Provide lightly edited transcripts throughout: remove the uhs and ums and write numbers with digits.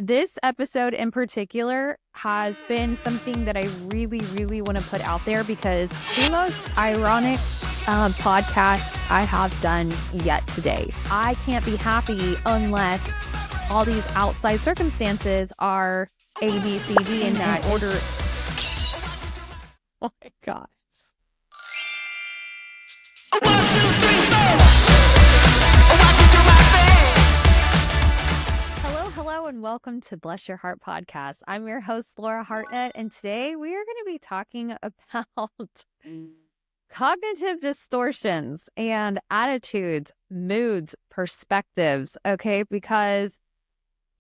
This episode in particular has been something that I really want to put out there because the most ironic podcast I have done yet today. I can't be happy unless all these outside circumstances are A, B, C, D in that order. Oh my God. 1, 2, 3, 4. Hello, and welcome to Bless Your Heart podcast. I'm your host, Laura Hartnett, and today we are going to be talking about cognitive distortions and attitudes, moods, perspectives, okay? Because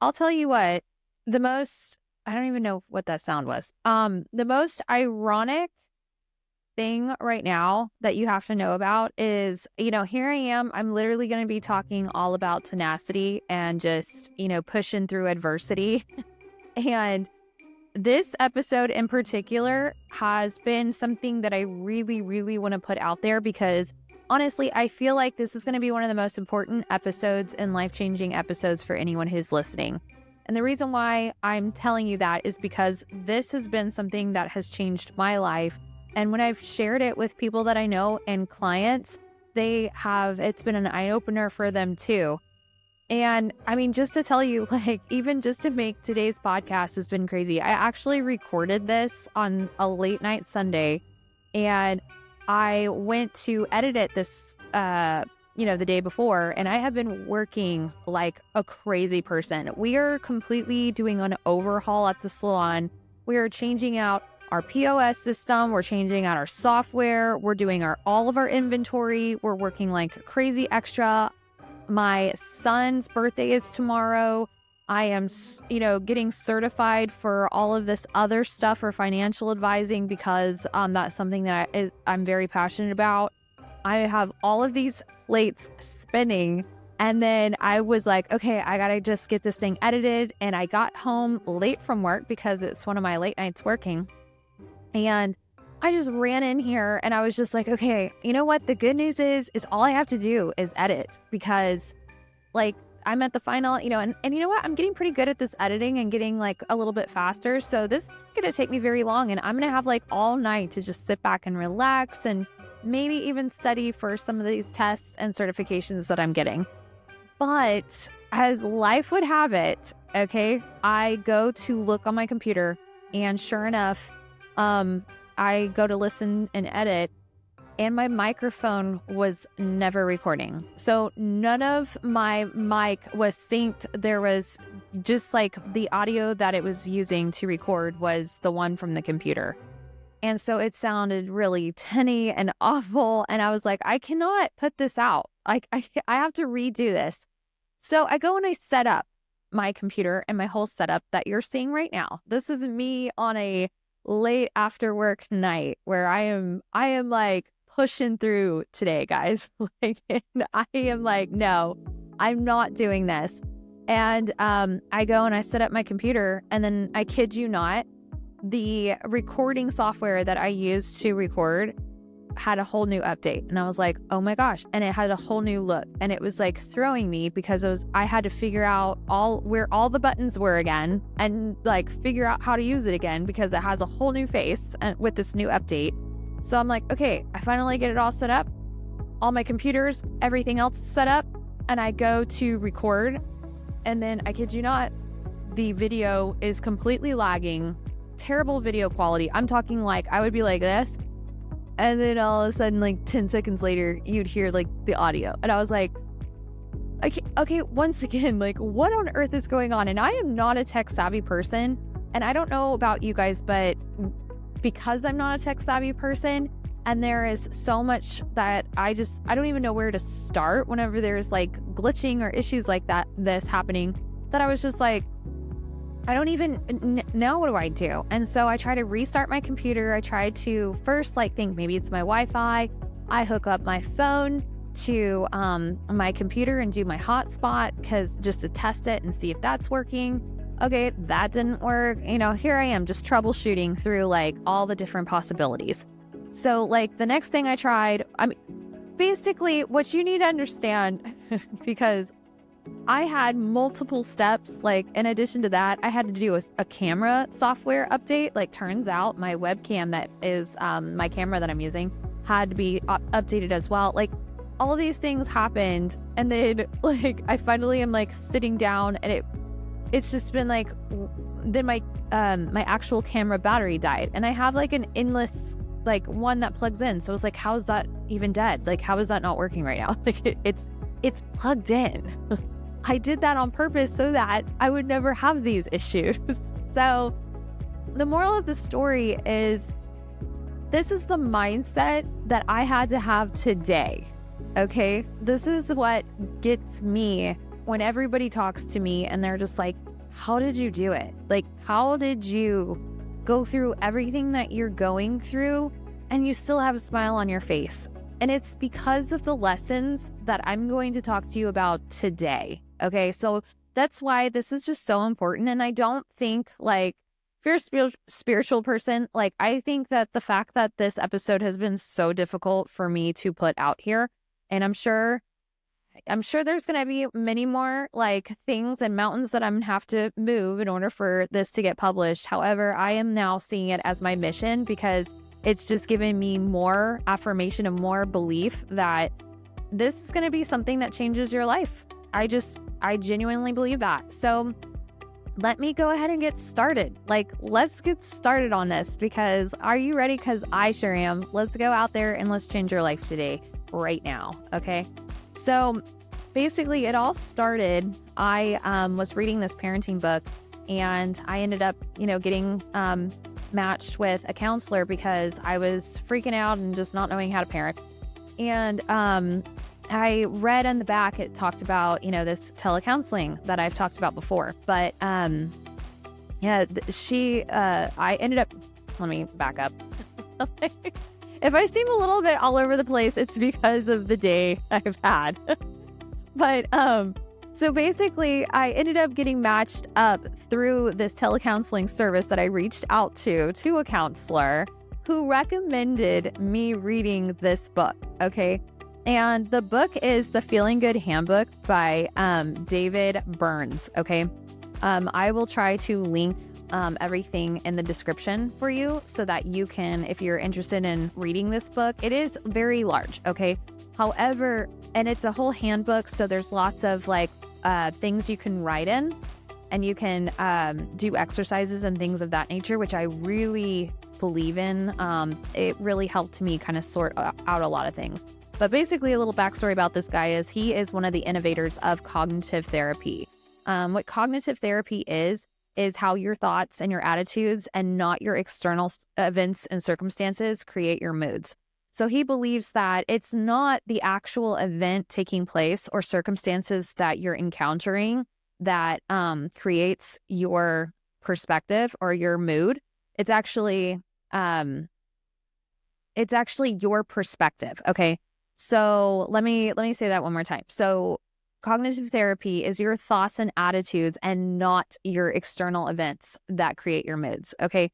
I'll tell you what, I don't even know what that sound was. The most ironic thing right now that you have to know about is, here I am. I'm literally going to be talking all about tenacity and just, pushing through adversity. And this episode in particular has been something that I really want to put out there because honestly, I feel like this is going to be one of the most important episodes and life-changing episodes for anyone who's listening. And the reason why I'm telling you that is because this has been something that has changed my life. And when I've shared it with people that I know and clients, it's been an eye-opener for them too. And I mean, just to tell you, even just to make today's podcast has been crazy. I actually recorded this on a late night Sunday and I went to edit it this, the day before, and I have been working like a crazy person. We are completely doing an overhaul at the salon. We are changing out our POS system. We're changing out our software. We're doing all of our inventory. We're working like crazy extra. My son's birthday is tomorrow. I am, getting certified for all of this other stuff for financial advising because that's something that I'm very passionate about. I have all of these plates spinning. And then I was like, okay, I got to just get this thing edited. And I got home late from work because it's one of my late nights working. And I just ran in here and I was just like, okay, you know what? The good news is all I have to do is edit because I'm at the final, and you know what? I'm getting pretty good at this editing and getting like a little bit faster. So this is going to take me very long and I'm going to have like all night to just sit back and relax and maybe even study for some of these tests and certifications that I'm getting. But as life would have it, okay, I go to look on my computer and sure enough, I go to listen and edit and my microphone was never recording. So none of my mic was synced. There was just like the audio that it was using to record was the one from the computer. And so it sounded really tinny and awful. And I was like, I cannot put this out. I have to redo this. So I go and I set up my computer and my whole setup that you're seeing right now. This is me on a late after work night where I am like pushing through today, guys. And I am like, no, I'm not doing this. And I go and I set up my computer and then I kid you not, the recording software that I used to record had a whole new update. And I was like, oh my gosh. And it had a whole new look. And it was like throwing me because I had to figure out where all the buttons were again and like figure out how to use it again because it has a whole new face and with this new update. So I'm like, okay, I finally get it all set up. All my computers, everything else is set up. And I go to record. And then I kid you not, the video is completely lagging, terrible video quality. I'm talking like I would be like this. And then all of a sudden, like 10 seconds later, you'd hear like the audio. And I was like, okay, once again, like what on earth is going on? And I am not a tech savvy person. And I don't know about you guys, but because I'm not a tech savvy person and there is so much that I don't even know where to start whenever there's like glitching or issues like this happening, that I was just like, I don't even know, what do I do? And so I try to restart my computer. I try to first think maybe it's my Wi-Fi. I hook up my phone to my computer and do my hotspot just to test it and see if that's working. Okay, that didn't work. Here I am just troubleshooting through all the different possibilities. So the next thing I tried, basically what you need to understand, because I had multiple steps. Like, in addition to that, I had to do a camera software update. Like, turns out my webcam that is my camera that I'm using had to be updated as well. Like, all these things happened, and then like I finally am like sitting down, and it's just been like, then my actual camera battery died, and I have like an endless like one that plugs in. So I was like, how is that even dead? Like, how is that not working right now? Like, it's plugged in. I did that on purpose so that I would never have these issues. So the moral of the story is, this is the mindset that I had to have today. Okay, this is what gets me when everybody talks to me and they're just like, how did you do it? Like, how did you go through everything that you're going through and you still have a smile on your face? And it's because of the lessons that I'm going to talk to you about today. Okay, so that's why this is just so important. And I don't think, like, if you're a spiritual person, like, I think that the fact that this episode has been so difficult for me to put out here, and I'm sure there's going to be many more like things and mountains that I'm going to have to move in order for this to get published. However, I am now seeing it as my mission, because it's just giving me more affirmation and more belief that this is going to be something that changes your life. I genuinely believe that. So let me go ahead and get started. Like, let's get started on this, because are you ready? Because I sure am. Let's go out there and let's change your life today, right now. Okay. So basically it all started, I was reading this parenting book, and I ended up, getting matched with a counselor because I was freaking out and just not knowing how to parent. And I read in the back, it talked about, this telecounseling that I've talked about before. But I ended up, let me back up. If I seem a little bit all over the place, it's because of the day I've had. But so basically, I ended up getting matched up through this telecounseling service that I reached out to a counselor who recommended me reading this book. Okay. And the book is The Feeling Good Handbook by David Burns. Okay. I will try to link everything in the description for you so that you can, if you're interested in reading this book. It is very large. Okay. However, and it's a whole handbook, so there's lots of like things you can write in, and you can do exercises and things of that nature, which I really believe in. It really helped me kind of sort out a lot of things. But basically, a little backstory about this guy is he is one of the innovators of cognitive therapy. What cognitive therapy is how your thoughts and your attitudes, and not your external events and circumstances, create your moods. So he believes that it's not the actual event taking place or circumstances that you're encountering that creates your perspective or your mood. It's actually your perspective. Okay. So let me say that one more time. So cognitive therapy is your thoughts and attitudes, and not your external events that create your moods. Okay.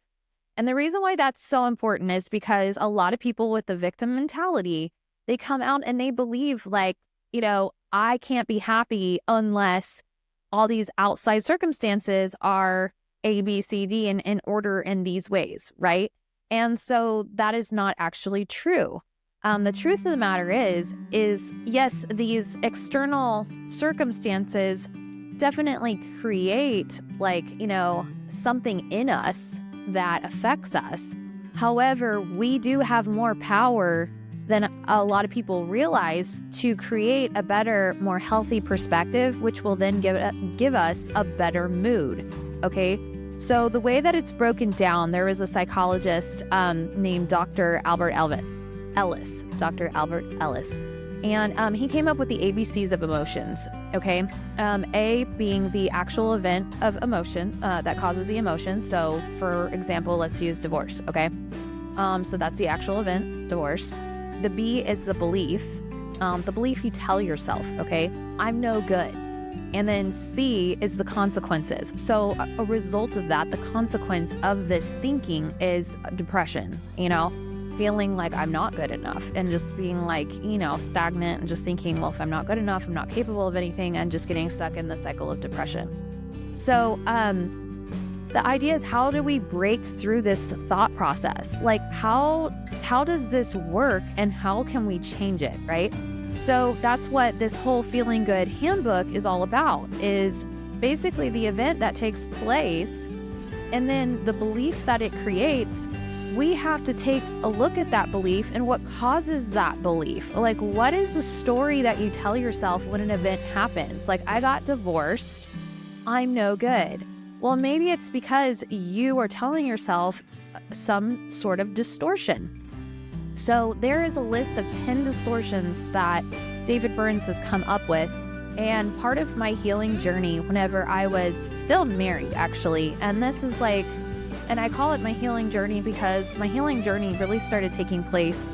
And the reason why that's so important is because a lot of people with the victim mentality, they come out and they believe like, I can't be happy unless all these outside circumstances are A, B, C, D in order in these ways, right? And so that is not actually true. The truth of the matter is yes, these external circumstances definitely create something in us that affects us. However, we do have more power than a lot of people realize to create a better, more healthy perspective, which will then give us a better mood. Okay. So the way that it's broken down, there was a psychologist named Dr. Albert Ellis. And he came up with the ABCs of emotions, okay? A being the actual event of emotion that causes the emotion. So, for example, let's use divorce, okay? So that's the actual event, divorce. The B is the belief you tell yourself, okay? I'm no good. And then C is the consequences. So a result of that, the consequence of this thinking is depression, feeling like I'm not good enough and just being like, stagnant and just thinking, well, if I'm not good enough, I'm not capable of anything, and just getting stuck in the cycle of depression. So, the idea is, how do we break through this thought process? Like, how does this work and how can we change it, right? So that's what this whole Feeling Good handbook is all about, is basically the event that takes place and then the belief that it creates. We have to take a look at that belief and what causes that belief. Like, what is the story that you tell yourself when an event happens? Like, I got divorced, I'm no good. Well, maybe it's because you are telling yourself some sort of distortion. So there is a list of 10 distortions that David Burns has come up with. And part of my healing journey, whenever I was still married, actually, and this is like, and I call it my healing journey because my healing journey really started taking place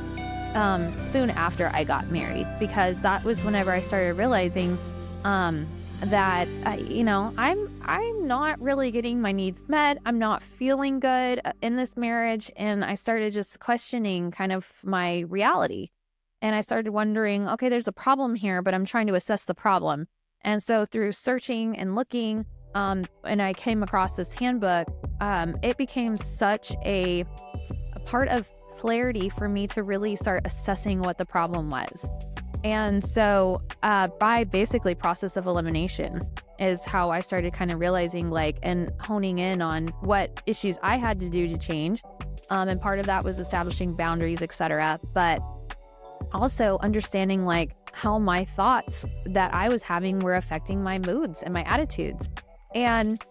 soon after I got married, because that was whenever I started realizing that I'm not really getting my needs met. I'm not feeling good in this marriage, and I started just questioning kind of my reality. And I started wondering, okay, there's a problem here, but I'm trying to assess the problem. And so through searching and looking, and I came across this handbook, it became such a part of clarity for me to really start assessing what the problem was. And so by basically process of elimination is how I started kind of realizing, like, and honing in on what issues I had to do to change. And part of that was establishing boundaries, etc. But also understanding like how my thoughts that I was having were affecting my moods and my attitudes. And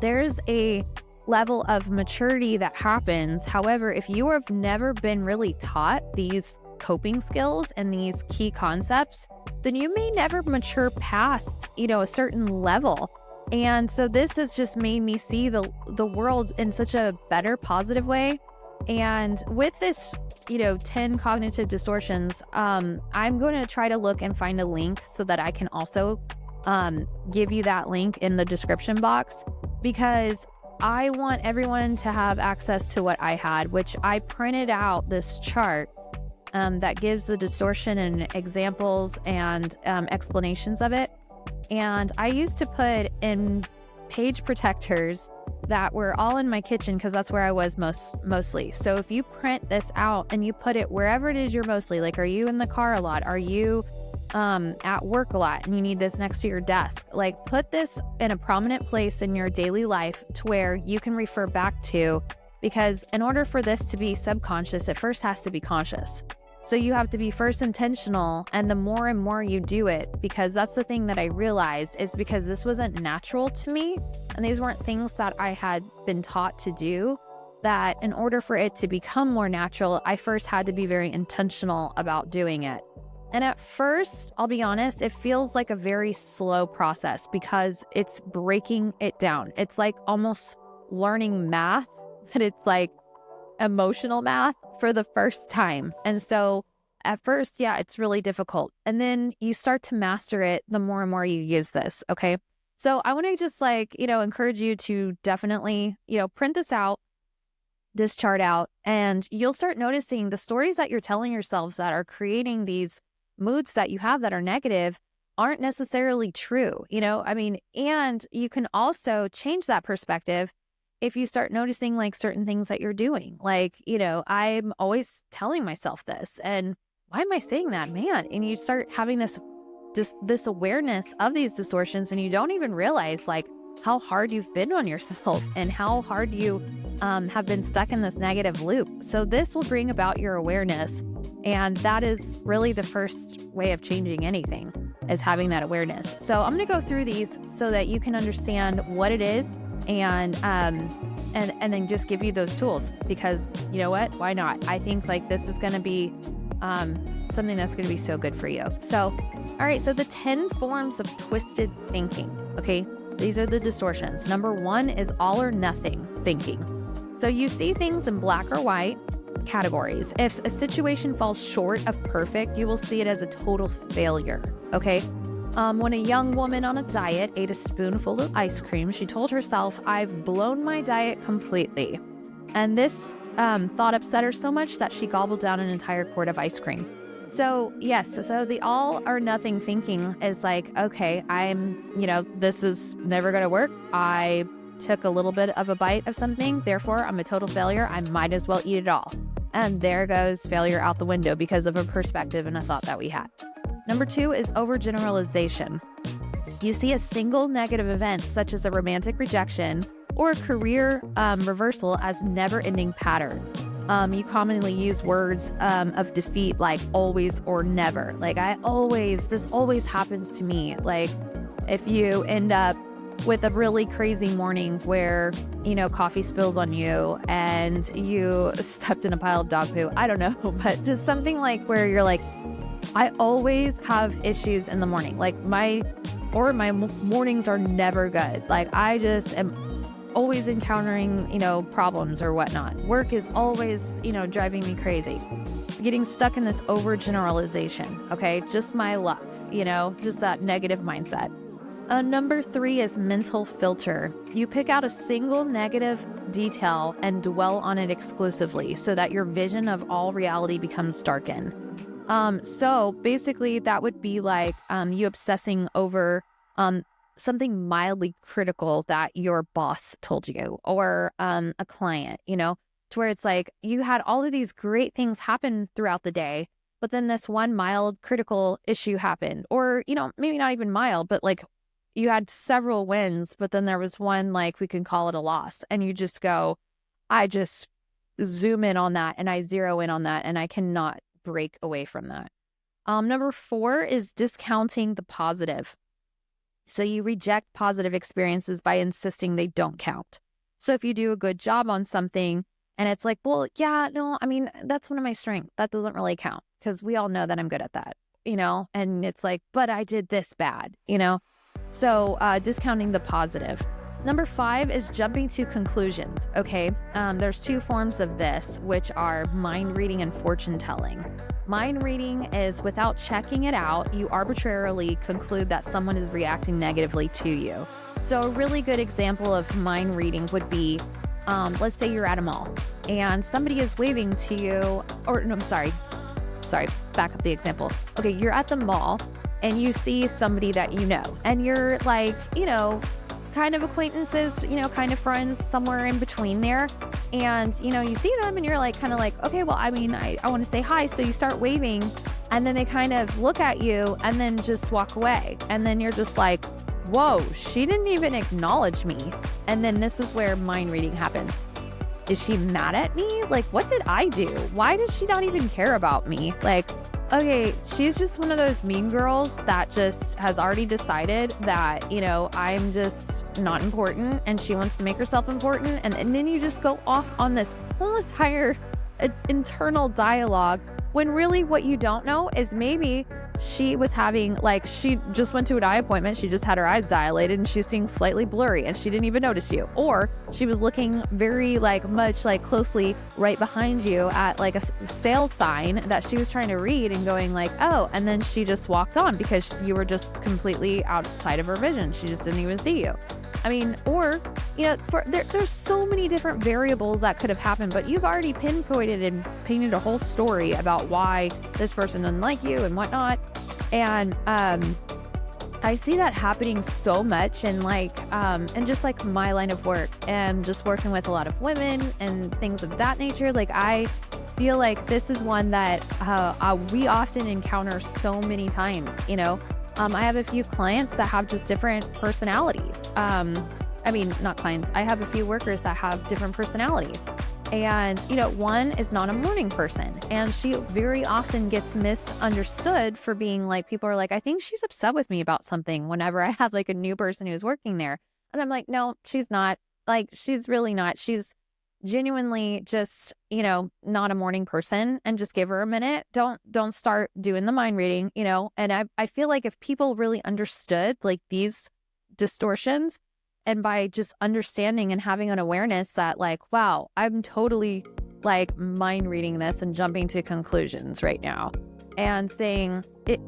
there's a level of maturity that happens. However, if you have never been really taught these coping skills and these key concepts, then you may never mature past, a certain level. And so this has just made me see the world in such a better, positive way. And with this, 10 cognitive distortions, I'm going to try to look and find a link so that I can also give you that link in the description box, because I want everyone to have access to what I had, which I printed out this chart that gives the distortion and examples and explanations of it. And I used to put in page protectors that were all in my kitchen, because that's where I was mostly. So if you print this out and you put it wherever it is you're mostly, like, are you in the car a lot? Are you at work a lot and you need this next to your desk? Like, put this in a prominent place in your daily life to where you can refer back to, because in order for this to be subconscious, it first has to be conscious. So you have to be first intentional, and the more and more you do it, because that's the thing that I realized, is because this wasn't natural to me, and these weren't things that I had been taught to do, that in order for it to become more natural, I first had to be very intentional about doing it. And at first, I'll be honest, it feels like a very slow process because it's breaking it down. It's like almost learning math, but it's like emotional math for the first time. And so at first, yeah, it's really difficult. And then you start to master it the more and more you use this. Okay. So I want to just encourage you to definitely, print this chart out, and you'll start noticing the stories that you're telling yourselves that are creating these moods that you have that are negative aren't necessarily true, and you can also change that perspective if you start noticing like certain things that you're doing. Like, I'm always telling myself this, and why am I saying that, man? And you start having this awareness of these distortions, and you don't even realize like how hard you've been on yourself and how hard you have been stuck in this negative loop. So this will bring about your awareness. And that is really the first way of changing anything, is having that awareness. So I'm going to go through these so that you can understand what it is, and then just give you those tools, because you know what? Why not? I think like this is going to be something that's going to be so good for you. So, all right. So the 10 forms of twisted thinking. Okay. These are the distortions. Number 1 is all or nothing thinking. So you see things in black or white categories. If a situation falls short of perfect, you will see it as a total failure. Okay. When a young woman on a diet ate a spoonful of ice cream, she told herself, "I've blown my diet completely." And this thought upset her so much that she gobbled down an entire quart of ice cream. So yes, so the all or nothing thinking is like, okay, this is never going to work. I took a little bit of a bite of something, therefore I'm a total failure. I might as well eat it all. And there goes failure out the window because of a perspective and a thought that we had. Number 2 is overgeneralization. You see a single negative event, such as a romantic rejection or a career reversal, as never-ending pattern. You commonly use words of defeat like always or never. Like this always happens to me. Like if you end up with a really crazy morning where, coffee spills on you and you stepped in a pile of dog poo, I don't know, but just something like where you're like, I always have issues in the morning. Like my mornings are never good. Like I just am always encountering, problems or whatnot. Work is always, driving me crazy. It's getting stuck in this overgeneralization. Okay. Just my luck, just that negative mindset. Number 3 is mental filter. You pick out a single negative detail and dwell on it exclusively so that your vision of all reality becomes darkened. So basically that would be like you obsessing over something mildly critical that your boss told you or a client, to where it's like you had all of these great things happen throughout the day, but then this one mild critical issue happened, or, maybe not even mild, but like you had several wins, but then there was one, like we can call it a loss. And you just go, I just zoom in on that and I zero in on that and I cannot break away from that. Number 4 is discounting the positive. So you reject positive experiences by insisting they don't count. So if you do a good job on something and it's like, well, yeah, no, I mean, that's one of my strengths. That doesn't really count because we all know that I'm good at that, and it's like, but I did this bad, So discounting the positive. Number 5 is jumping to conclusions. Okay. There's 2 forms of this, which are mind reading and fortune telling. Mind reading is without checking it out, you arbitrarily conclude that someone is reacting negatively to you. So a really good example of mind reading would be, let's say you're at a mall and somebody is waving to you, or no, I'm sorry, back up the example. Okay, you're at the mall and you see somebody that and you're like, kind of acquaintances, kind of friends, somewhere in between there. And, you see them and you're like, kind of like, okay, well, I mean, I want to say hi. So you start waving and then they kind of look at you and then just walk away. And then you're just like, whoa, she didn't even acknowledge me. And then this is where mind reading happens. Is she mad at me? Like, what did I do? Why does she not even care about me? Like, okay, she's just one of those mean girls that just has already decided that, I'm just not important and she wants to make herself important. And then you just go off on this whole entire internal dialogue when really what you don't know is maybe she was having, she just went to an eye appointment. She just had her eyes dilated and she's seeing slightly blurry and she didn't even notice you. Or she was looking very much closely right behind you at a sales sign that she was trying to read and going oh, and then she just walked on because you were just completely outside of her vision. She just didn't even see you. I mean, or, there's so many different variables that could have happened, but you've already pinpointed and painted a whole story about why this person doesn't like you and whatnot. And I see that happening so much in and just my line of work and just working with a lot of women and things of that nature. I feel like this is one that we often encounter so many times, I have a few clients that have just different personalities. Not clients. I have a few workers that have different personalities. And, one is not a morning person. And she very often gets misunderstood for being people are I think she's upset with me about something whenever I have a new person who's working there. And I'm like, no, she's not. She's really not. She's genuinely just, not a morning person, and just give her a minute. Don't start doing the mind reading, and I feel if people really understood these distortions, and by just understanding and having an awareness that wow, I'm totally mind reading this and jumping to conclusions right now and saying it,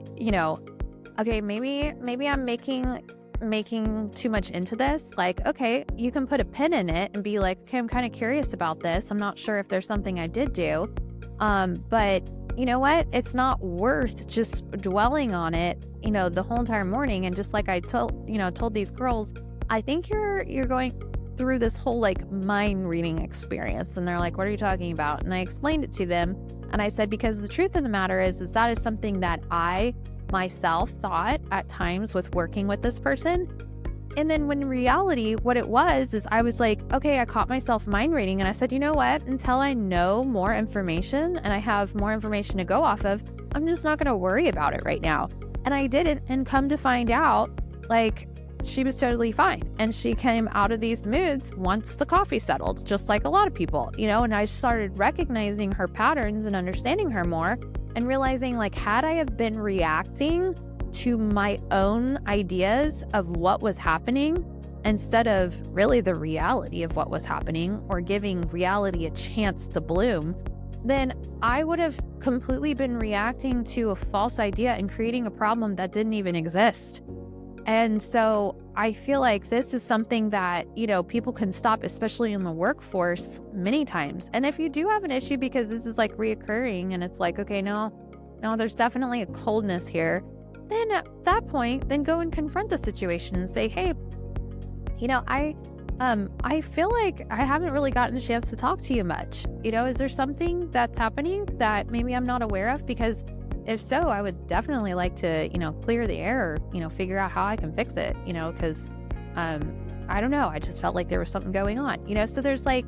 okay, maybe I'm making making too much into this. Like, okay, you can put a pin in it and be like, okay, I'm kind of curious about this. I'm not sure if there's something I did do. But you know what? It's not worth just dwelling on it, the whole entire morning. And just like I told these girls, I think you're going through this whole like mind reading experience. And they're like, what are you talking about? And I explained it to them. And I said, because the truth of the matter is that is something that I myself thought at times with working with this person. And then when in reality, what it was is I was like, okay, I caught myself mind reading. And I said, you know what? Until I know more information and I have more information to go off of, I'm just not going to worry about it right now. And I didn't. And come to find out, like, she was totally fine. And she came out of these moods once the coffee settled, just like a lot of people, and I started recognizing her patterns and understanding her more and realizing, like, had I have been reacting to my own ideas of what was happening instead of really the reality of what was happening or giving reality a chance to bloom, then I would have completely been reacting to a false idea and creating a problem that didn't even exist. And so I feel like this is something that, people can stop, especially in the workforce, many times. And if you do have an issue because this is like reoccurring and it's like, okay, no, there's definitely a coldness here, then at that point, then go and confront the situation and say, hey, I feel like I haven't really gotten a chance to talk to you much. Is there something that's happening that maybe I'm not aware of? Because if so, I would definitely like to, clear the air, figure out how I can fix it, because I don't know. I just felt like there was something going on, so there's like,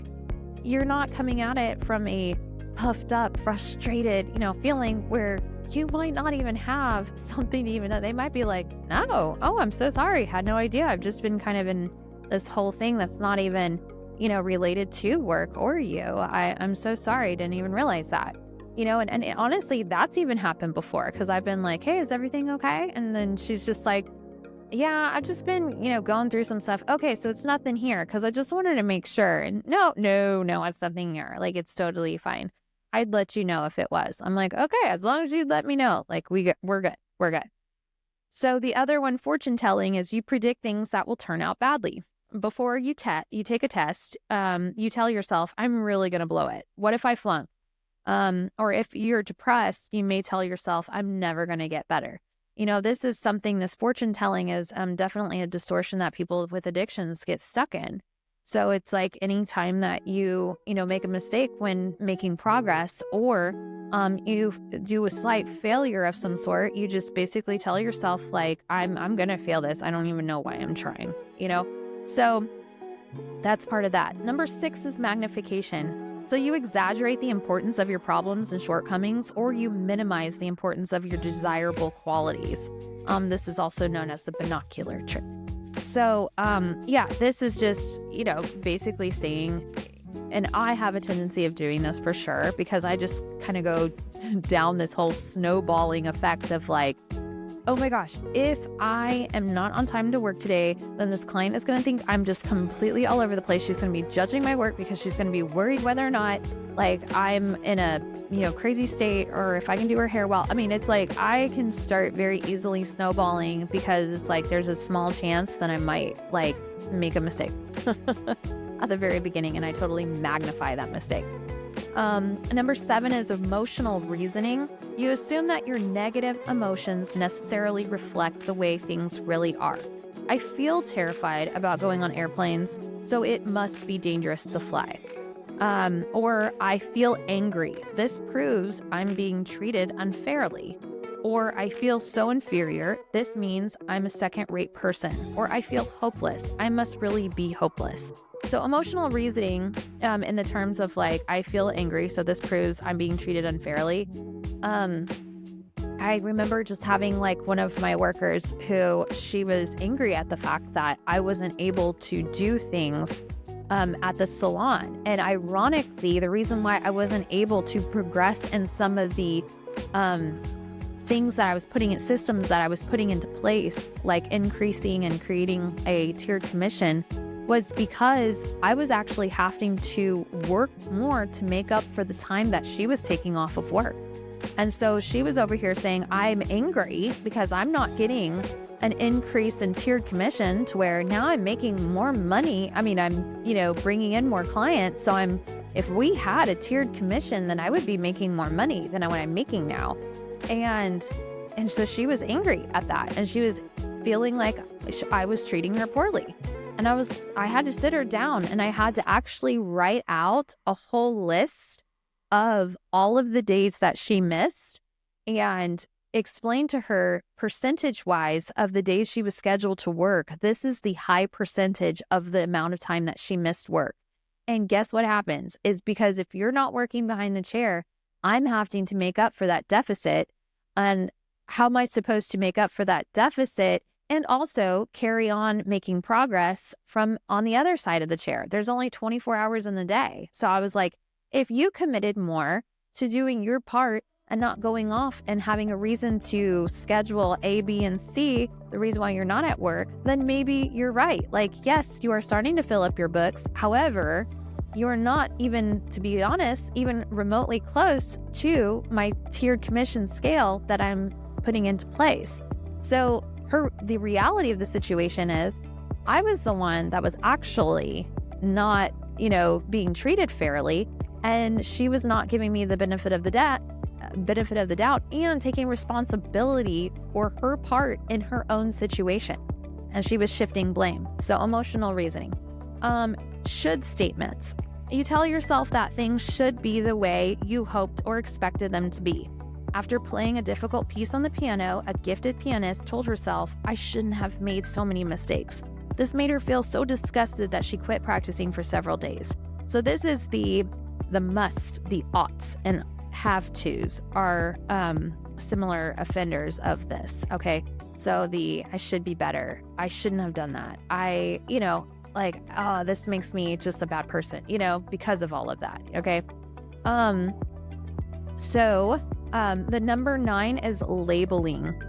you're not coming at it from a puffed up, frustrated, feeling where you might not even have something to even know. They might be like, no, I'm so sorry. Had no idea. I've just been kind of in this whole thing that's not even, related to work or you. I'm so sorry. Didn't even realize that. And honestly, that's even happened before because I've been like, hey, is everything okay? And then she's just like, yeah, I've just been, going through some stuff. Okay, so it's nothing here because I just wanted to make sure. And no, it's something here. Like, it's totally fine. I'd let you know if it was. I'm like, okay, as long as you let me know, like we're good. So the other one, fortune telling, is you predict things that will turn out badly. Before you take a test, you tell yourself, I'm really going to blow it. What if I flunk? Or if you're depressed, you may tell yourself, I'm never going to get better. This is something, this fortune telling is definitely a distortion that people with addictions get stuck in. So it's like anytime that you make a mistake when making progress or you do a slight failure of some sort, you just basically tell yourself, like, I'm going to fail this. I don't even know why I'm trying, So that's part of that. Number 6 is magnification. So you exaggerate the importance of your problems and shortcomings, or you minimize the importance of your desirable qualities. This is also known as the binocular trick. So, this is just, basically saying, and I have a tendency of doing this for sure, because I just kind of go down this whole snowballing effect of like, oh my gosh, if I am not on time to work today, then this client is going to think I'm just completely all over the place. She's going to be judging my work because she's going to be worried whether or not like I'm in a, crazy state, or if I can do her hair well. I mean, it's like I can start very easily snowballing because it's like there's a small chance that I might like make a mistake at the very beginning, and I totally magnify that mistake. Number 7 is emotional reasoning. You assume that your negative emotions necessarily reflect the way things really are. I feel terrified about going on airplanes, so it must be dangerous to fly. Or I feel angry. This proves I'm being treated unfairly. Or I feel so inferior. This means I'm a second-rate person. Or I feel hopeless. I must really be hopeless. So emotional reasoning, in the terms of like, I feel angry, so this proves I'm being treated unfairly. I remember just having like one of my workers who she was angry at the fact that I wasn't able to do things at the salon. And ironically, the reason why I wasn't able to progress in some of the things that I was putting in, systems that I was putting into place, like increasing and creating a tiered commission, was because I was actually having to work more to make up for the time that she was taking off of work. And so she was over here saying, I'm angry because I'm not getting an increase in tiered commission to where now I'm making more money. I mean, I'm, bringing in more clients. So if we had a tiered commission, then I would be making more money than what I'm making now. And so she was angry at that. And she was feeling like I was treating her poorly. And I had to sit her down and I had to actually write out a whole list of all of the days that she missed and explain to her percentage-wise of the days she was scheduled to work. This is the high percentage of the amount of time that she missed work. And guess what happens is because if you're not working behind the chair, I'm having to make up for that deficit. And how am I supposed to make up for that deficit and also carry on making progress from on the other side of the chair? There's only 24 hours in the day. So I was like, if you committed more to doing your part and not going off and having a reason to schedule A, B, and C, the reason why you're not at work, then maybe you're right. Like, yes, you are starting to fill up your books. However, you're not even, to be honest, even remotely close to my tiered commission scale that I'm putting into place. So the reality of the situation is I was the one that was actually not, being treated fairly, and she was not giving me the benefit of the doubt and taking responsibility for her part in her own situation. And she was shifting blame. So emotional reasoning. Should statements. You tell yourself that things should be the way you hoped or expected them to be. After playing a difficult piece on the piano, a gifted pianist told herself, I shouldn't have made so many mistakes. This made her feel so disgusted that she quit practicing for several days. So this is the must, the oughts, and have tos are similar offenders of this, okay? So I should be better. I shouldn't have done that. This makes me just a bad person, because of all of that, okay? The number 9 is labeling.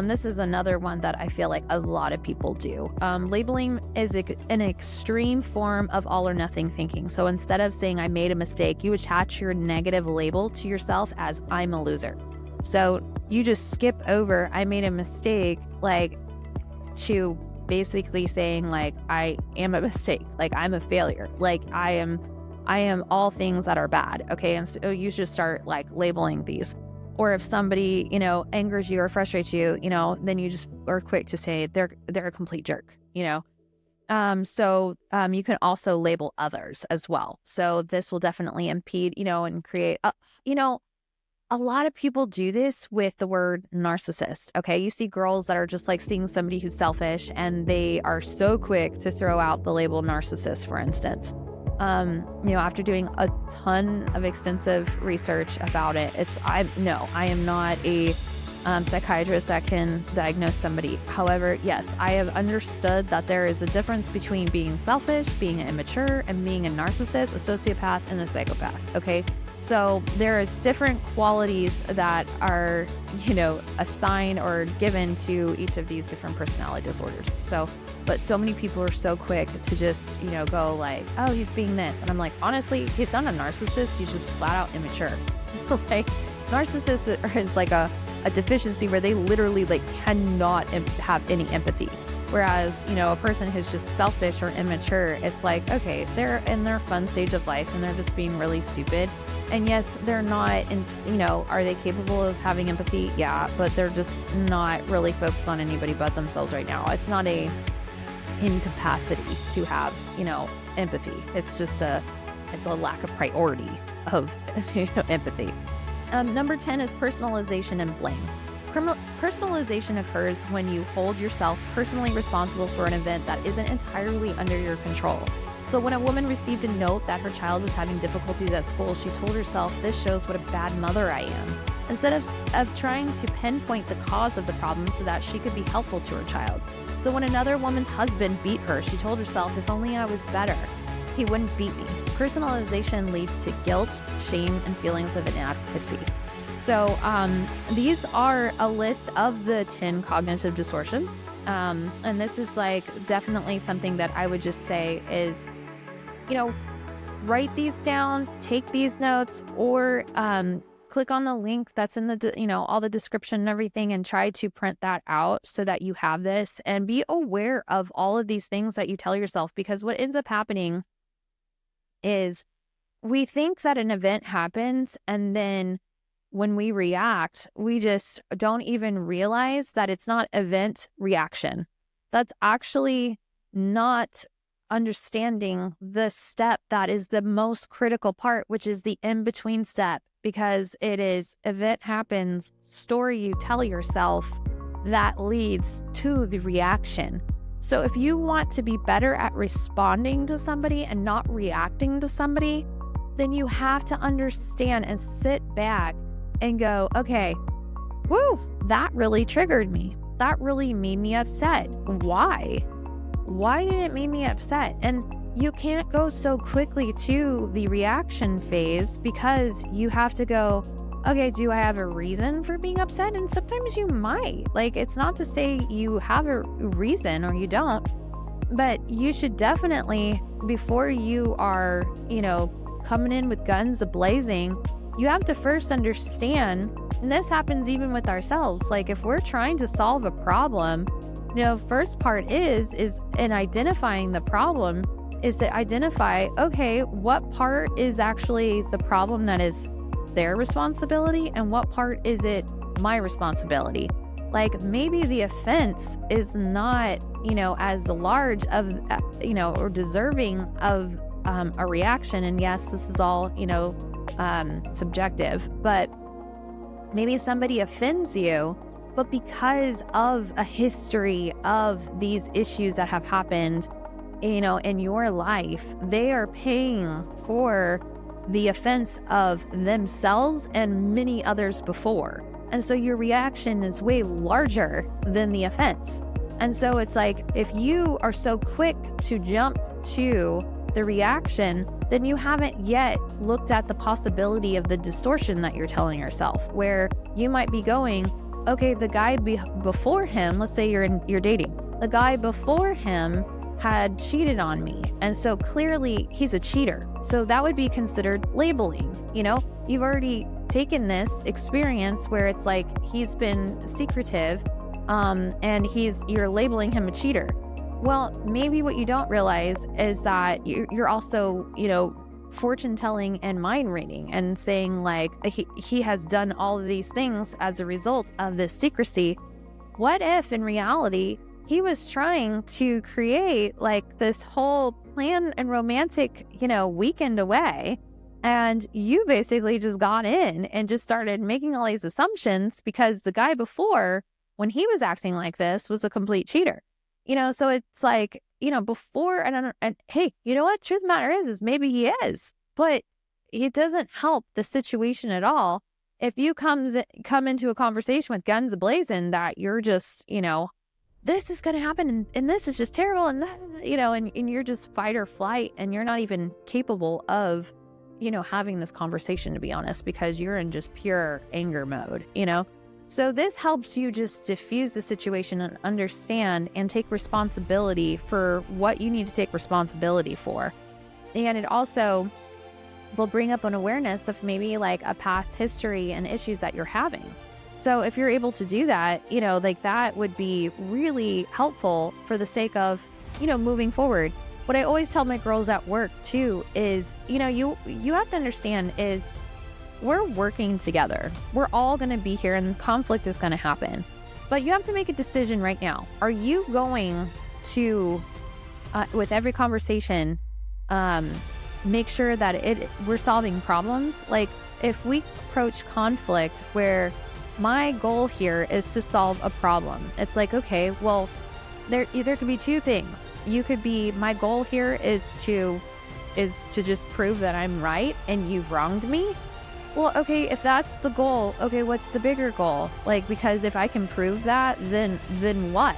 This is another one that I feel like a lot of people do. Labeling is an extreme form of all or nothing thinking. So instead of saying I made a mistake, you attach your negative label to yourself as I'm a loser. So you just skip over I made a mistake, to basically saying I am a mistake, I'm a failure, I am all things that are bad. Okay. And so you should start labeling these. Or if somebody, angers you or frustrates you, then you just are quick to say they're a complete jerk, So you can also label others as well. So this will definitely impede, and create, a lot of people do this with the word narcissist. Okay. You see girls that are just seeing somebody who's selfish and they are so quick to throw out the label narcissist, for instance. After doing a ton of extensive research about it, I am not a psychiatrist that can diagnose somebody. However, yes, I have understood that there is a difference between being selfish, being immature, and being a narcissist, a sociopath, and a psychopath. Okay. So there is different qualities that are, assigned or given to each of these different personality disorders. But so many people are so quick to just, go oh, he's being this. And I'm like, honestly, he's not a narcissist. He's just flat out immature. Narcissist is a deficiency where they literally cannot have any empathy. Whereas, a person who's just selfish or immature, it's okay, they're in their fun stage of life and they're just being really stupid. And yes, they're not, are they capable of having empathy? Yeah, but they're just not really focused on anybody but themselves right now. It's not a incapacity to have, empathy. It's just it's a lack of priority of empathy. Number 10 is personalization and blame. Personalization occurs when you hold yourself personally responsible for an event that isn't entirely under your control. So when a woman received a note that her child was having difficulties at school, she told herself, this shows what a bad mother I am, instead of trying to pinpoint the cause of the problem so that she could be helpful to her child. So when another woman's husband beat her, she told herself, if only I was better, he wouldn't beat me. Personalization leads to guilt, shame, and feelings of inadequacy. So these are a list of the 10 cognitive distortions. And this is definitely something that I would just say is, write these down, take these notes, or click on the link that's in the, all the description and everything, and try to print that out so that you have this, and be aware of all of these things that you tell yourself, because what ends up happening is we think that an event happens, and then when we react, we just don't even realize that it's not event reaction. That's actually not understanding the step that is the most critical part, which is the in-between step, because it is event happens, story you tell yourself that leads to the reaction. So if you want to be better at responding to somebody and not reacting to somebody, then you have to understand and sit back and go, okay, whoo, that really triggered me. That really made me upset. Why? Why did it make me upset? And you can't go so quickly to the reaction phase, because you have to go, okay, do I have a reason for being upset? And sometimes you might. Like, it's not to say you have a reason or you don't, but you should definitely, before you are, coming in with guns a-blazing, you have to first understand, and this happens even with ourselves, like if we're trying to solve a problem, first part is in identifying the problem, is to identify, okay, what part is actually the problem that is their responsibility and what part is it my responsibility? Like maybe the offense is not, as large of, or deserving of a reaction. And yes, this is all, subjective, but maybe somebody offends you, but because of a history of these issues that have happened, in your life, they are paying for the offense of themselves and many others before. And so your reaction is way larger than the offense. And so it's like, if you are so quick to jump to the reaction, then you haven't yet looked at the possibility of the distortion that you're telling yourself, where you might be going, okay, the guy before him, let's say you're dating, the guy before him had cheated on me, and so clearly he's a cheater. So that would be considered labeling. You've already taken this experience where it's like he's been secretive, and you're labeling him a cheater. Well, maybe what you don't realize is that you're also, fortune telling and mind reading and saying like he has done all of these things as a result of this secrecy. What if in reality he was trying to create like this whole plan and romantic, weekend away, and you basically just got in and just started making all these assumptions because the guy before, when he was acting like this, was a complete cheater. So it's like, before, and hey, you know what? Truth of the matter is maybe he is, but it doesn't help the situation at all if you come into a conversation with guns a-blazing that you're just, this is going to happen and this is just terrible, and and you're just fight or flight, and you're not even capable of, having this conversation, to be honest, because you're in just pure anger mode, So this helps you just diffuse the situation and understand and take responsibility for what you need to take responsibility for. And it also will bring up an awareness of maybe like a past history and issues that you're having. So if you're able to do that, like that would be really helpful for the sake of, moving forward. What I always tell my girls at work too is, you have to understand is we're working together. We're all going to be here and conflict is going to happen. But you have to make a decision right now. Are you going to, with every conversation, make sure that we're solving problems? Like if we approach conflict where my goal here is to solve a problem, it's like, okay, well, there could be two things. You could be, my goal here is to just prove that I'm right and you've wronged me. Well, okay, if that's the goal, okay, what's the bigger goal? Like, because if I can prove that, then what?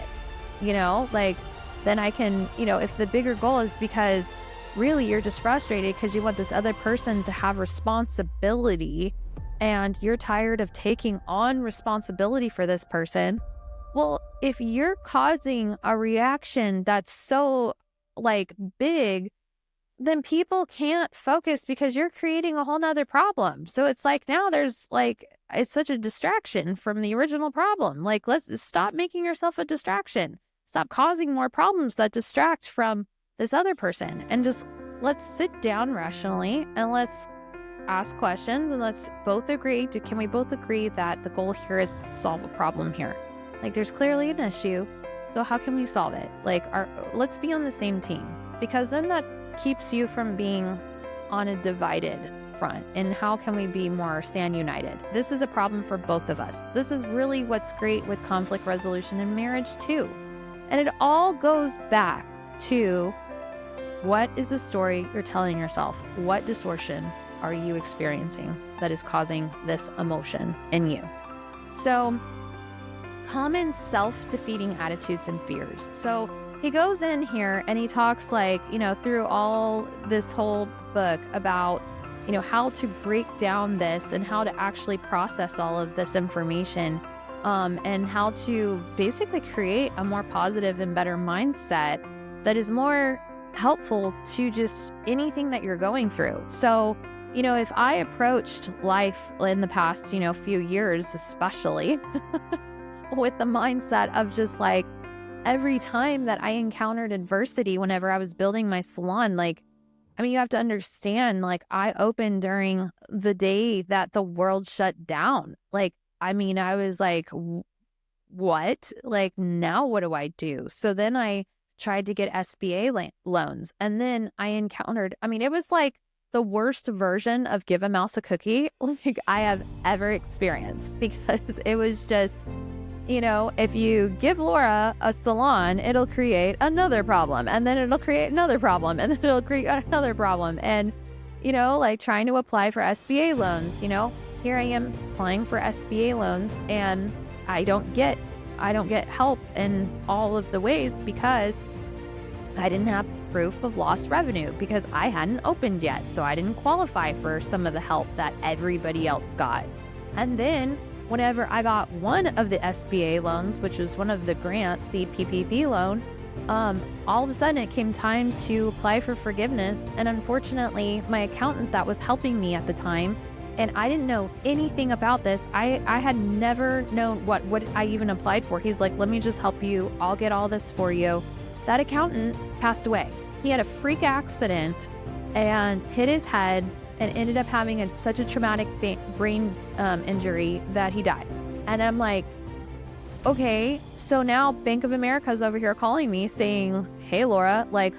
Then I can, if the bigger goal is because really you're just frustrated because you want this other person to have responsibility and you're tired of taking on responsibility for this person. Well, if you're causing a reaction that's so like big then people can't focus because you're creating a whole nother problem. So it's like now there's like, it's such a distraction from the original problem. Like, let's stop making yourself a distraction. Stop causing more problems that distract from this other person, and just let's sit down rationally and let's ask questions, and let's both agree to, can we both agree that the goal here is to solve a problem here? Like, there's clearly an issue. So how can we solve it? Like, let's be on the same team, because then that keeps you from being on a divided front. And how can we be more stand united? This is a problem for both of us. This is really what's great with conflict resolution in marriage too. And it all goes back to, what is the story you're telling yourself? What distortion are you experiencing that is causing this emotion in you? So, common self-defeating attitudes and fears. So he goes in here and he talks, like, through all this whole book about, how to break down this and how to actually process all of this information, and how to basically create a more positive and better mindset that is more helpful to just anything that you're going through. So, if I approached life in the past, few years, especially with the mindset of just like, every time that I encountered adversity whenever I was building my salon, like, you have to understand, like, I opened during the day that the world shut down. Like, I was like, what? Like, now what do I do? So then I tried to get SBA loans. And then I encountered, it was like the worst version of give a mouse a cookie like I have ever experienced, because it was just, if you give Laura a salon, it'll create another problem, and then it'll create another problem, and then it'll create another problem. And, like trying to apply for SBA loans, here I am applying for SBA loans, and I don't get help in all of the ways, because I didn't have proof of lost revenue, because I hadn't opened yet. So I didn't qualify for some of the help that everybody else got. And then whenever I got one of the SBA loans, which was one of the PPP loan, all of a sudden it came time to apply for forgiveness. And unfortunately, my accountant that was helping me at the time, and I didn't know anything about this. I had never known what I even applied for. He's like, let me just help you. I'll get all this for you. That accountant passed away. He had a freak accident and hit his head and ended up having such a traumatic brain injury that he died. And I'm like, okay, so now Bank of America is over here calling me saying, hey, Laura, like,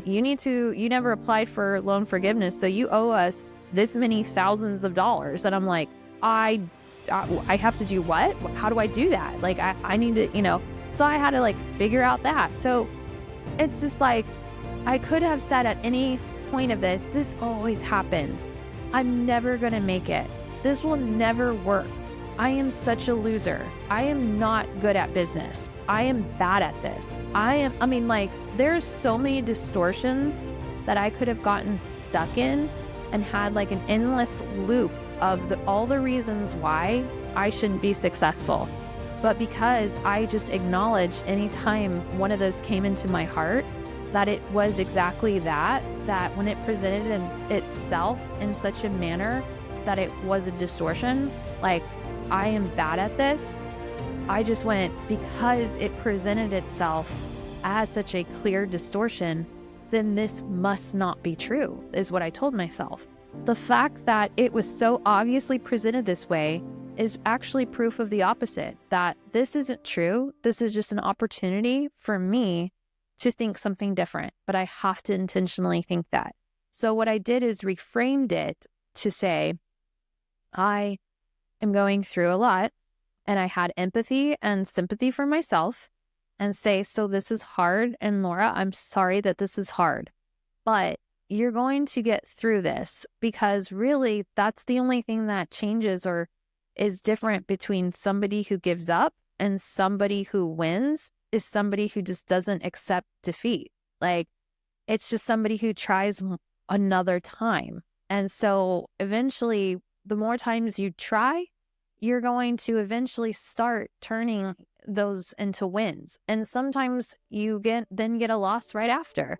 you never applied for loan forgiveness, so you owe us this many thousands of dollars. And I'm like, I have to do what? How do I do that? Like, I need to, so I had to like figure out that. So it's just like, I could have said at any point of this always happens. I'm never going to make it. This will never work. I am such a loser. I am not good at business. I am bad at this. There's so many distortions that I could have gotten stuck in and had like an endless loop of all the reasons why I shouldn't be successful. But because I just acknowledged anytime one of those came into my heart, that it was exactly that when it presented itself in such a manner that it was a distortion, like, I am bad at this, I just went, because it presented itself as such a clear distortion, then this must not be true, is what I told myself. The fact that it was so obviously presented this way is actually proof of the opposite, that this isn't true. This is just an opportunity for me to think something different, but I have to intentionally think that. So what I did is reframed it to say, I am going through a lot, and I had empathy and sympathy for myself, and say, so this is hard, and Laura, I'm sorry that this is hard, but you're going to get through this, because really that's the only thing that changes or is different between somebody who gives up and somebody who wins, is somebody who just doesn't accept defeat. Like, it's just somebody who tries another time. And so eventually, the more times you try, you're going to eventually start turning those into wins. And sometimes you get a loss right after.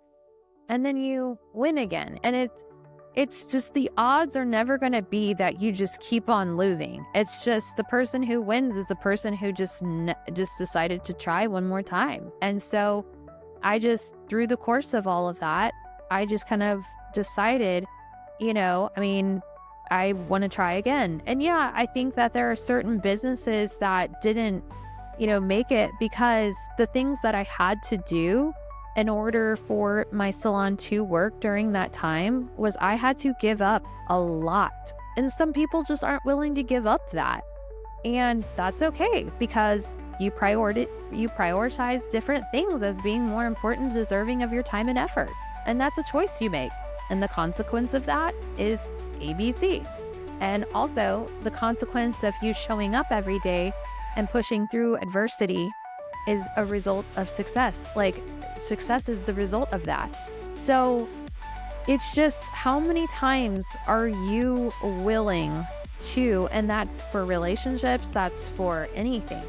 and then you win again. And it's just, the odds are never going to be that you just keep on losing. It's just the person who wins is the person who just decided to try one more time. And so I just, through the course of all of that, I just kind of decided, I want to try again. And yeah, I think that there are certain businesses that didn't, make it, because the things that I had to do in order for my salon to work during that time was I had to give up a lot. And some people just aren't willing to give up that. And that's okay, because you prioritize different things as being more important, deserving of your time and effort. And that's a choice you make. And the consequence of that is ABC. And also the consequence of you showing up every day and pushing through adversity is a result of success. Like, success is the result of that. So it's just, how many times are you willing to, and that's for relationships, that's for anything,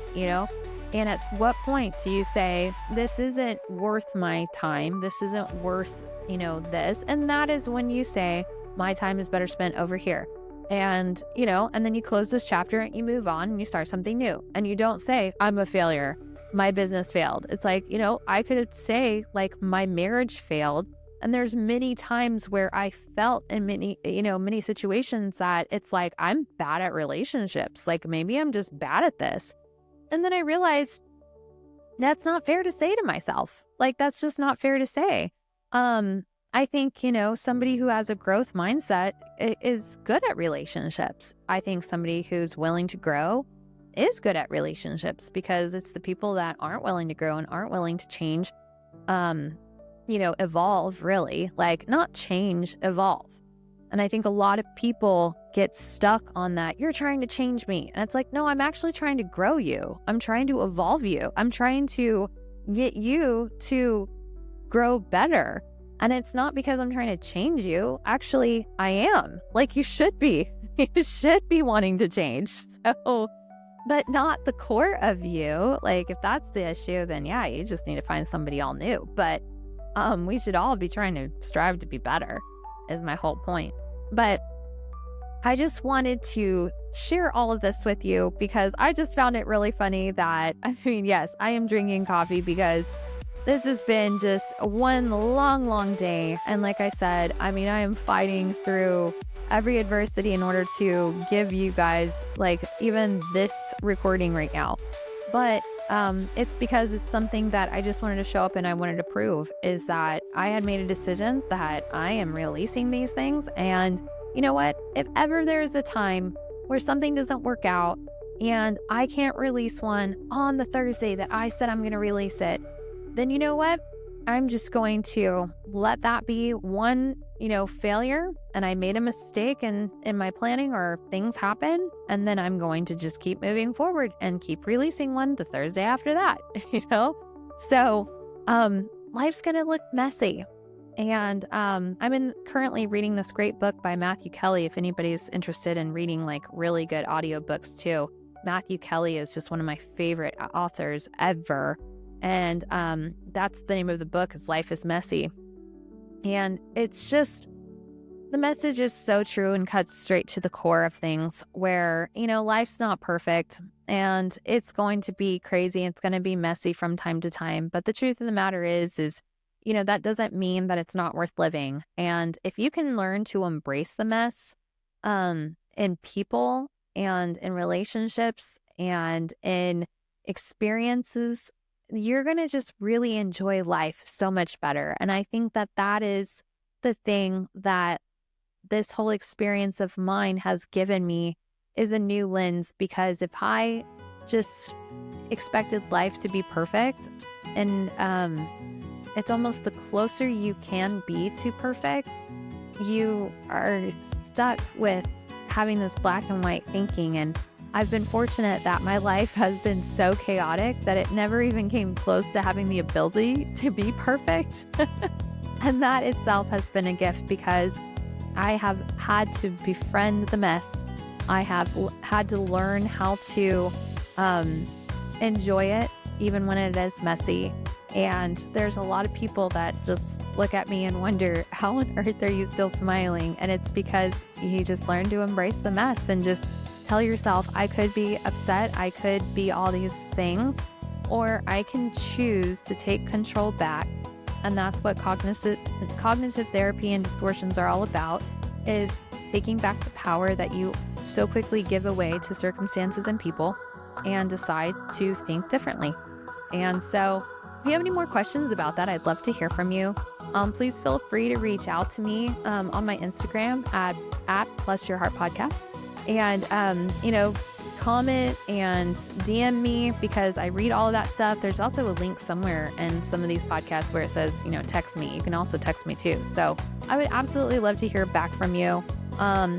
and at what point do you say, this isn't worth my time, this isn't worth, this, and that is when you say, my time is better spent over here. And, and then you close this chapter and you move on and you start something new. And you don't say, I'm a failure, my business failed. It's like, I could say, like, my marriage failed. And there's many times where I felt in many situations that it's like, I'm bad at relationships. Like, maybe I'm just bad at this. And then I realized that's not fair to say to myself. Like, that's just not fair to say. I think, somebody who has a growth mindset is good at relationships. I think somebody who's willing to grow is good at relationships, because it's the people that aren't willing to grow and aren't willing to change, evolve, really. Like, not change, evolve. And I think a lot of people get stuck on that. You're trying to change me. And it's like, no, I'm actually trying to grow you. I'm trying to evolve you. I'm trying to get you to grow better. And it's not because I'm trying to change you. Actually, I am. Like, you should be. You should be wanting to change. So, but not the core of you. Like, if that's the issue, then yeah, you just need to find somebody all new. But we should all be trying to strive to be better, is my whole point. But I just wanted to share all of this with you because I just found it really funny that, yes, I am drinking coffee because this has been just one long day. And like I said, I am fighting through every adversity in order to give you guys, like, even this recording right now. But it's because it's something that I just wanted to show up and I wanted to prove, is that I had made a decision that I am releasing these things. And you know what? If ever there's a time where something doesn't work out and I can't release one on the Thursday that I said I'm going to release it, then you know what? I'm just going to let that be one, failure. And I made a mistake in my planning, or things happen. And then I'm going to just keep moving forward and keep releasing one the Thursday after that, So life's going to look messy. And I'm currently reading this great book by Matthew Kelly. If anybody's interested in reading like really good audiobooks too, Matthew Kelly is just one of my favorite authors ever. And that's the name of the book, is Life is Messy. And it's just, the message is so true and cuts straight to the core of things, where, life's not perfect and it's going to be crazy. It's going to be messy from time to time. But the truth of the matter is, that doesn't mean that it's not worth living. And if you can learn to embrace the mess in people and in relationships and in experiences, you're going to just really enjoy life so much better. And I think that that is the thing that this whole experience of mine has given me, is a new lens. Because if I just expected life to be perfect, and it's almost the closer you can be to perfect, you are stuck with having this black and white thinking. And I've been fortunate that my life has been so chaotic that it never even came close to having the ability to be perfect. And that itself has been a gift, because I have had to befriend the mess. I have had to learn how to enjoy it, even when it is messy. And there's a lot of people that just look at me and wonder, how on earth are you still smiling? And it's because you just learn to embrace the mess and just tell yourself, I could be upset, I could be all these things, or I can choose to take control back. And that's what cognitive therapy and distortions are all about, is taking back the power that you so quickly give away to circumstances and people and decide to think differently. And so if you have any more questions about that, I'd love to hear from you. Please feel free to reach out to me on my Instagram at Bless Your Heart Podcast. And, comment and DM me, because I read all of that stuff. There's also a link somewhere in some of these podcasts where it says, text me. You can also text me too. So I would absolutely love to hear back from you.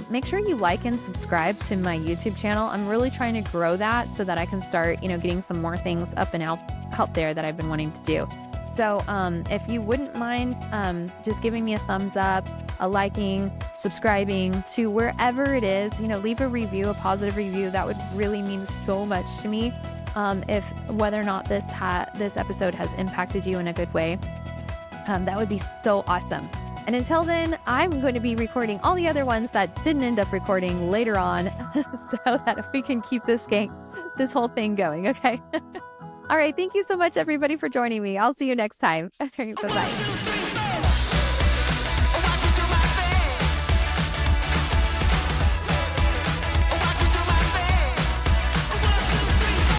Make sure you like and subscribe to my YouTube channel. I'm really trying to grow that so that I can start, getting some more things up and out there that I've been wanting to do. So if you wouldn't mind just giving me a thumbs up, a liking, subscribing to wherever it is, leave a review, a positive review. That would really mean so much to me. If whether or not this episode has impacted you in a good way, that would be so awesome. And until then, I'm going to be recording all the other ones that didn't end up recording later on so that we can keep this whole thing going, okay? All right, thank you so much, everybody, for joining me. I'll see you next time. Bye-bye.